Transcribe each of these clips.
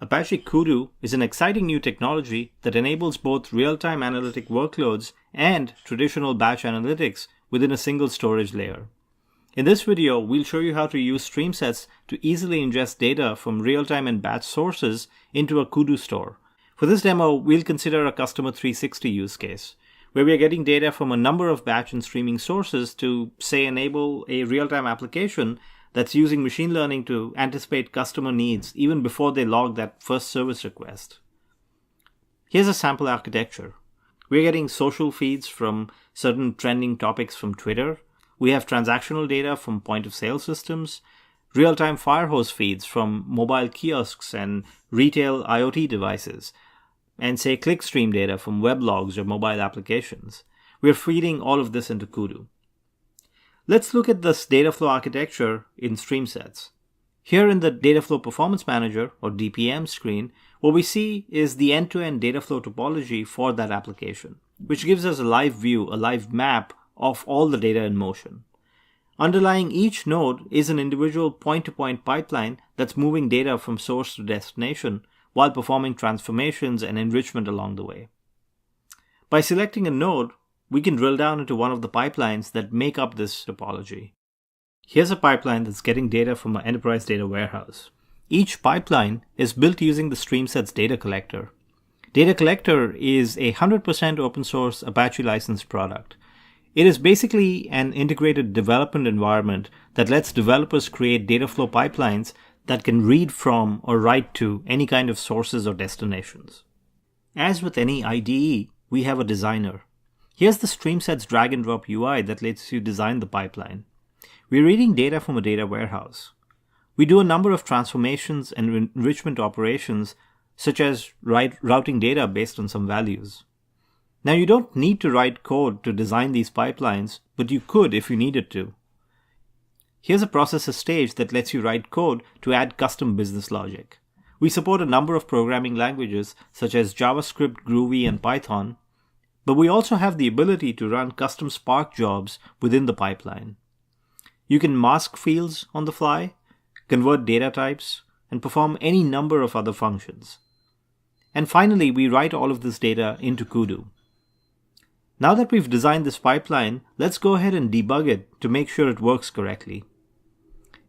Apache Kudu is an exciting new technology that enables both real-time analytic workloads and traditional batch analytics within a single storage layer. In this video, we'll show you how to use StreamSets to easily ingest data from real-time and batch sources into a Kudu store. For this demo, we'll consider a Customer 360 use case, where we are getting data from a number of batch and streaming sources to, say, enable a real-time application that's using machine learning to anticipate customer needs even before they log that first service request. Here's a sample architecture. We're getting social feeds from certain trending topics from Twitter. We have transactional data from point-of-sale systems, real-time firehose feeds from mobile kiosks and retail IoT devices, and say clickstream data from web logs or mobile applications. We're feeding all of this into Kudu. Let's look at this data flow architecture in StreamSets. Here in the Data Flow Performance Manager, or DPM screen, what we see is the end-to-end data flow topology for that application, which gives us a live view, a live map of all the data in motion. Underlying each node is an individual point-to-point pipeline that's moving data from source to destination while performing transformations and enrichment along the way. By selecting a node, we can drill down into one of the pipelines that make up this topology. Here's a pipeline that's getting data from an enterprise data warehouse. Each pipeline is built using the StreamSets data collector. Data collector is a 100% open source Apache licensed product. It is basically an integrated development environment that lets developers create data flow pipelines that can read from or write to any kind of sources or destinations. As with any IDE, we have a designer. Here's the StreamSets drag and drop UI that lets you design the pipeline. We're reading data from a data warehouse. We do a number of transformations and enrichment operations, such as routing data based on some values. Now, you don't need to write code to design these pipelines, but you could if you needed to. Here's a processor stage that lets you write code to add custom business logic. We support a number of programming languages, such as JavaScript, Groovy, and Python, but we also have the ability to run custom Spark jobs within the pipeline. You can mask fields on the fly, convert data types, and perform any number of other functions. And finally, we write all of this data into Kudu. Now that we've designed this pipeline, let's go ahead and debug it to make sure it works correctly.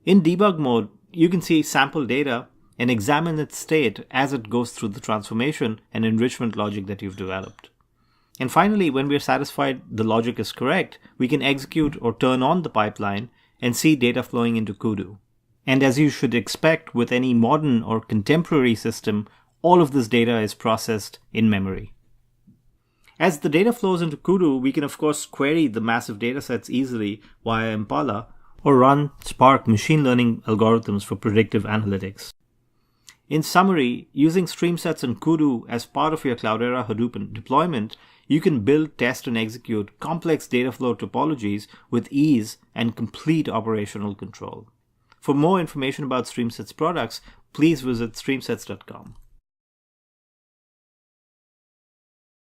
In debug mode, you can see sample data and examine its state as it goes through the transformation and enrichment logic that you've developed. And finally, when we're satisfied the logic is correct, we can execute or turn on the pipeline and see data flowing into Kudu. And as you should expect with any modern or contemporary system, all of this data is processed in memory. As the data flows into Kudu, we can of course query the massive datasets easily via Impala or run Spark machine learning algorithms for predictive analytics. In summary, using StreamSets and Kudu as part of your Cloudera Hadoop deployment, you can build, test, and execute complex data flow topologies with ease and complete operational control. For more information about StreamSets products, please visit streamsets.com.